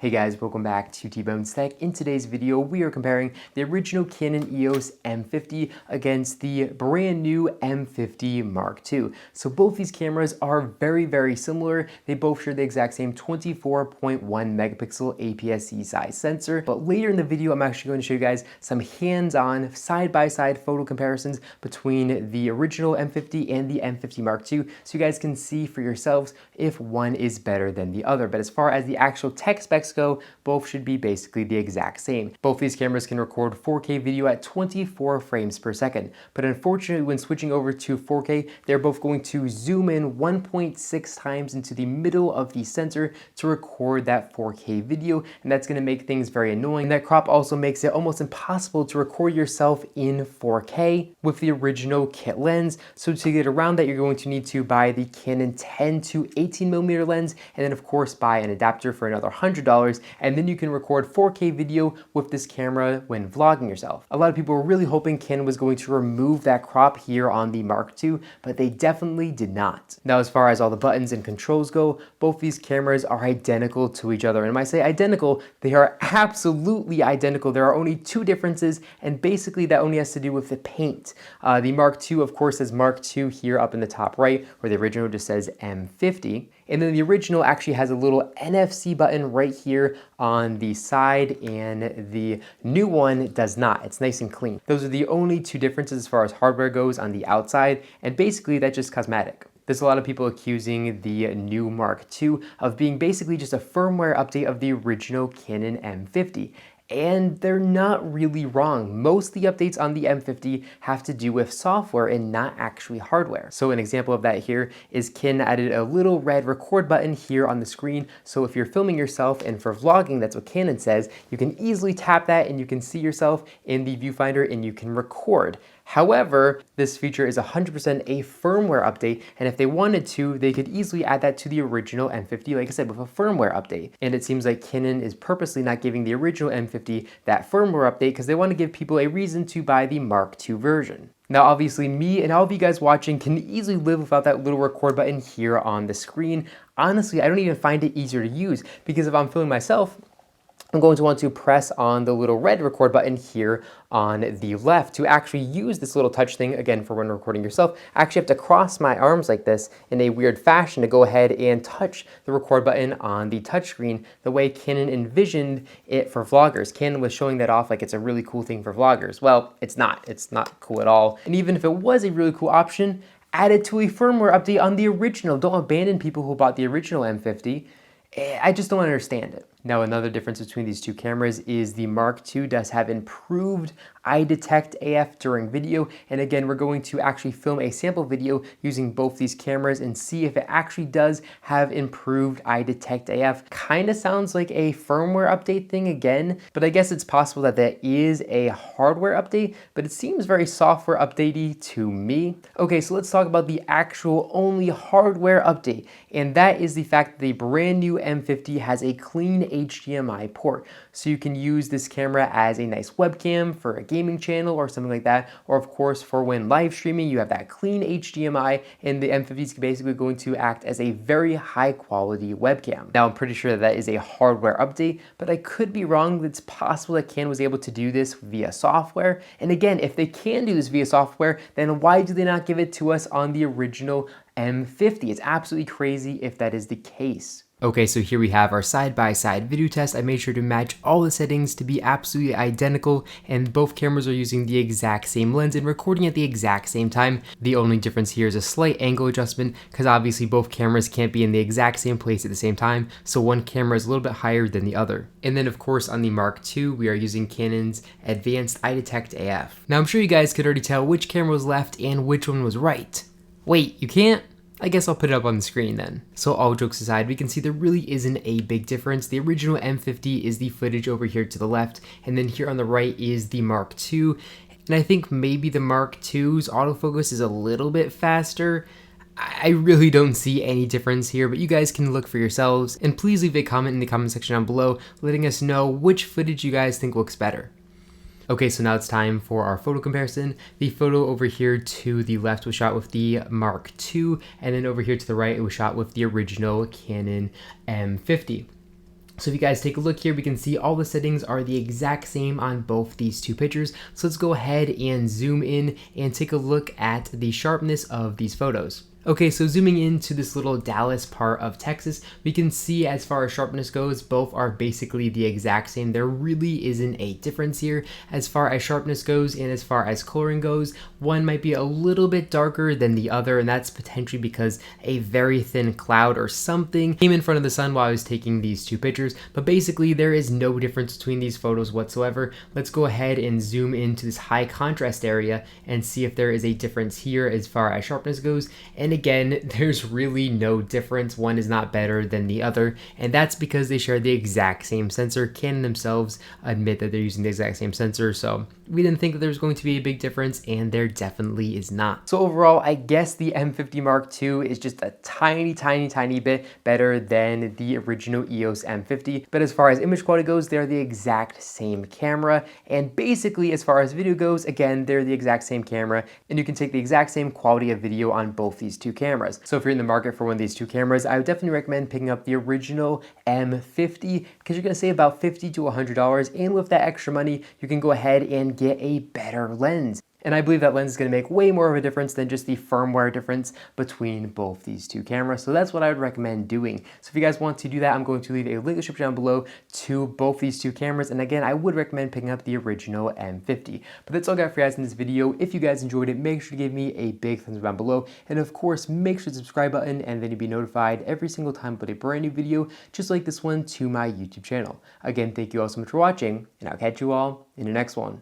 Hey guys, welcome back to T-Bones Tech. In today's video, we are comparing the original Canon EOS M50 against the brand new M50 Mark II. So both these cameras are very similar. They both share the exact same 24.1 megapixel APS-C size sensor. But later in the video, I'm actually going to show you guys some hands-on side-by-side photo comparisons between the original M50 and the M50 Mark II, so you guys can see for yourselves if one is better than the other. But as far as the actual tech specs go, both should be basically the exact same. Both these cameras can record 4K video at 24 frames per second, but unfortunately when switching over to 4K, they're both going to zoom in 1.6 times into the middle of the sensor to record that 4K video, and that's going to make things very annoying. That crop also makes it almost impossible to record yourself in 4K with the original kit lens. So to get around that, you're going to need to buy the Canon 10 to 18mm lens, and then of course buy an adapter for another $100, and then you can record 4K video with this camera when vlogging yourself. A lot of people were really hoping Canon was going to remove that crop here on the Mark II, but they definitely did not. Now, as far as all the buttons and controls go, both these cameras are identical to each other. And when I say identical, they are absolutely identical. There are only two differences, and basically that only has to do with the paint. The Mark II, of course, says Mark II here up in the top right, where the original just says M50. And then the original actually has a little NFC button right here on the side, and the new one does not. It's nice and clean. Those are the only two differences as far as hardware goes on the outside, and basically that's just cosmetic. There's a lot of people accusing the new Mark II of being basically just a firmware update of the original Canon M50. And they're not really wrong. Most of the updates on the M50 have to do with software and not actually hardware. So an example of that here is Canon added a little red record button here on the screen. So if you're filming yourself, and for vlogging, that's what Canon says, you can easily tap that and you can see yourself in the viewfinder and you can record. However, this feature is 100% a firmware update, and if they wanted to, they could easily add that to the original M50, like I said, with a firmware update. And it seems like Canon is purposely not giving the original M50 that firmware update because they want to give people a reason to buy the Mark II version. Now, obviously, me and all of you guys watching can easily live without that little record button here on the screen. Honestly, I don't even find it easier to use, because if I'm filming myself, I'm going to want to press on the little red record button here on the left to actually use this little touch thing. Again, for when recording yourself, I actually have to cross my arms like this in a weird fashion to go ahead and touch the record button on the touchscreen the way Canon envisioned it for vloggers. Canon was showing that off like it's a really cool thing for vloggers. Well, it's not. It's not cool at all. And even if it was a really cool option, add it to a firmware update on the original. Don't abandon people who bought the original M50. I just don't understand it. Now, another difference between these two cameras is the Mark II does have improved eye detect AF during video. And again, we're going to actually film a sample video using both these cameras and see if it actually does have improved eye detect AF. Kind of sounds like a firmware update thing again, but I guess it's possible that that is a hardware update, but it seems very software updatey to me. Okay, so let's talk about the actual only hardware update, and that is the fact that the brand new M50 has a clean HDMI port. So you can use this camera as a nice webcam for a gaming channel or something like that, or of course for when live streaming, you have that clean HDMI, and the M50 is basically going to act as a very high quality webcam. Now, I'm pretty sure that is a hardware update, but I could be wrong. It's possible that Canon was able to do this via software. And again, if they can do this via software, then why do they not give it to us on the original M50? It's absolutely crazy if that is the case. Okay, so here we have our side-by-side video test. I made sure to match all the settings to be absolutely identical, and both cameras are using the exact same lens and recording at the exact same time. The only difference here is a slight angle adjustment, because obviously both cameras can't be in the exact same place at the same time, so one camera is a little bit higher than the other. And then of course on the Mark II, we are using Canon's Advanced Eye Detect AF. Now I'm sure you guys could already tell which camera was left and which one was right. Wait, you can't? I guess I'll put it up on the screen then. So all jokes aside, we can see there really isn't a big difference. The original M50 is the footage over here to the left, and then here on the right is the Mark II. And I think maybe the Mark II's autofocus is a little bit faster. I really don't see any difference here, but you guys can look for yourselves. And please leave a comment in the comment section down below letting us know which footage you guys think looks better. Okay, so now it's time for our photo comparison. The photo over here to the left was shot with the Mark II, and then over here to the right, it was shot with the original Canon M50. So if you guys take a look here, we can see all the settings are the exact same on both these two pictures. So let's go ahead and zoom in and take a look at the sharpness of these photos. Okay, so zooming into this little Dallas part of Texas, we can see as far as sharpness goes, both are basically the exact same. There really isn't a difference here as far as sharpness goes, and as far as coloring goes, one might be a little bit darker than the other, and that's potentially because a very thin cloud or something came in front of the sun while I was taking these two pictures. But basically, there is no difference between these photos whatsoever. Let's go ahead and zoom into this high contrast area and see if there is a difference here as far as sharpness goes. And again, there's really no difference. One is not better than the other, and that's because they share the exact same sensor. Canon themselves admit that they're using the exact same sensor, so we didn't think that there was going to be a big difference, and there definitely is not. So overall, I guess the M50 Mark II is just a tiny bit better than the original EOS M50, but as far as image quality goes, they're the exact same camera, and basically as far as video goes, again, they're the exact same camera, and you can take the exact same quality of video on both these two cameras. So if you're in the market for one of these two cameras, I would definitely recommend picking up the original M50 because you're going to save about $50 to $100, and with that extra money, you can go ahead and get a better lens. And I believe that lens is going to make way more of a difference than just the firmware difference between both these two cameras. So that's what I would recommend doing. So if you guys want to do that, I'm going to leave a link in the description down below to both these two cameras. And again, I would recommend picking up the original M50. But that's all I got for you guys in this video. If you guys enjoyed it, make sure to give me a big thumbs up down below. And of course, make sure to subscribe button, and then you'll be notified every single time I put a brand new video, just like this one, to my YouTube channel. Again, thank you all so much for watching, and I'll catch you all in the next one.